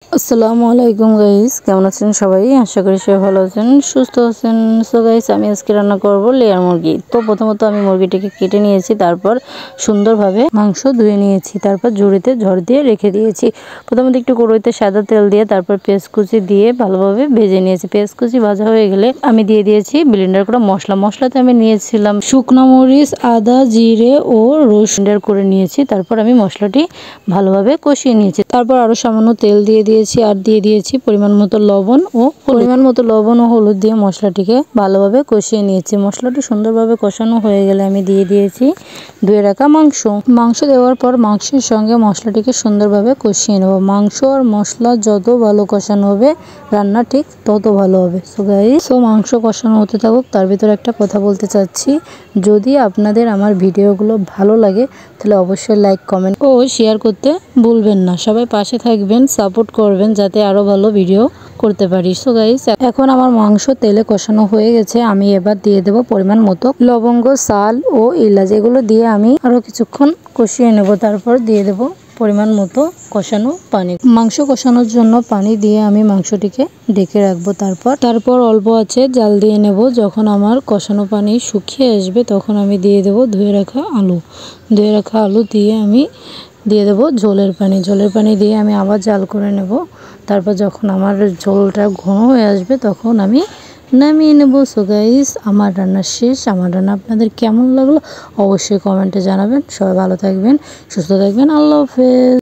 আসসালামু আলাইকুম গাইস, কেমন আছেন সবাই? আশা করি সবাই ভালো আছেন, সুস্থ আছেন। সো গাইস, আমি আজকে রান্না করব লেয়ার মুরগি। তো প্রথমত আমি মুরগিটাকে কেটে নিয়েছি, তারপর সুন্দরভাবে মাংস ধুয়ে নিয়েছি, তারপর ঝুড়িতে ঝড় দিয়ে রেখে দিয়েছি। প্রথমত একটু কড়াইতে সাদা তেল দিয়ে তারপর পেঁয়াজ কুচি দিয়ে ভালোভাবে ভেজে নিয়েছি। পেঁয়াজ কুচি ভাজা হয়ে গেলে আমি দিয়ে দিয়েছি ব্লেন্ডার করা মশলাতে আমি নিয়েছিলাম শুকনো মরিচ, আদা, জিরে ও রসুন করে নিয়েছি। তারপর আমি মশলাটি ভালোভাবে কষিয়ে নিয়েছি। তারপর আরো সামান্য তেল দিয়ে আর দিয়ে দিয়েছি পরিমাণ মতো লবণ ও হলুদ দিয়ে মশলাটিকে ভালোভাবে কষিয়ে নিয়েছি। মশলাটি সুন্দরভাবে কষানো হয়ে গেলে আমি দিয়ে দিয়েছি ধুয়ে রাখা মাংস দেওয়ার পর মাংসের সঙ্গে মশলাটিকে সুন্দরভাবে কষিয়ে নেব। মাংস আর মশলা যত ভালো কষানো হবে রান্না ঠিক তত ভালো হবে। সো মাংস কষানো হতে থাকুক, তার ভিতরে একটা কথা বলতে চাচ্ছি, যদি আপনাদের আমার ভিডিওগুলো ভালো লাগে তাহলে অবশ্যই লাইক, কমেন্ট ও শেয়ার করতে ভুলবেন না। সবাই পাশে থাকবেন, সাপোর্ট করবেন যাতে আরো ভালো ভিডিও করতে পারি। সো গাইস, এখন আমার মাংস তেলে কষানো হয়ে গেছে। আমি এবার দিয়ে দেব পরিমাণ মতো লবঙ্গ, শাল ও এলাচ। এগুলো দিয়ে আমি আরো কিছুক্ষণ কষিয়ে নেব। তারপর দিয়ে দেব পরিমাণ মতো কষানো পানি। মাংস কষানোর জন্য পানি দিয়ে আমি মাংসটিকে ঢেকে রাখবো। তারপর অল্প আছে জাল দিয়ে নেব। যখন আমার কষানো পানি শুকিয়ে আসবে তখন আমি দিয়ে দেব ধুয়ে রাখা আলু দিয়ে আমি দিয়ে দেবো ঝোলের পানি দিয়ে আমি আবার জাল করে নেব। তারপর যখন আমার ঝোলটা ঘন হয়ে আসবে তখন আমি নামিয়ে নেব। সো গাইস, আমার রান্না শেষ। আমার রান্না আপনাদের কেমন লাগলো অবশ্যই কমেন্টে জানাবেন। সবাই ভালো থাকবেন, সুস্থ থাকবেন। আল্লাহ হাফেজ।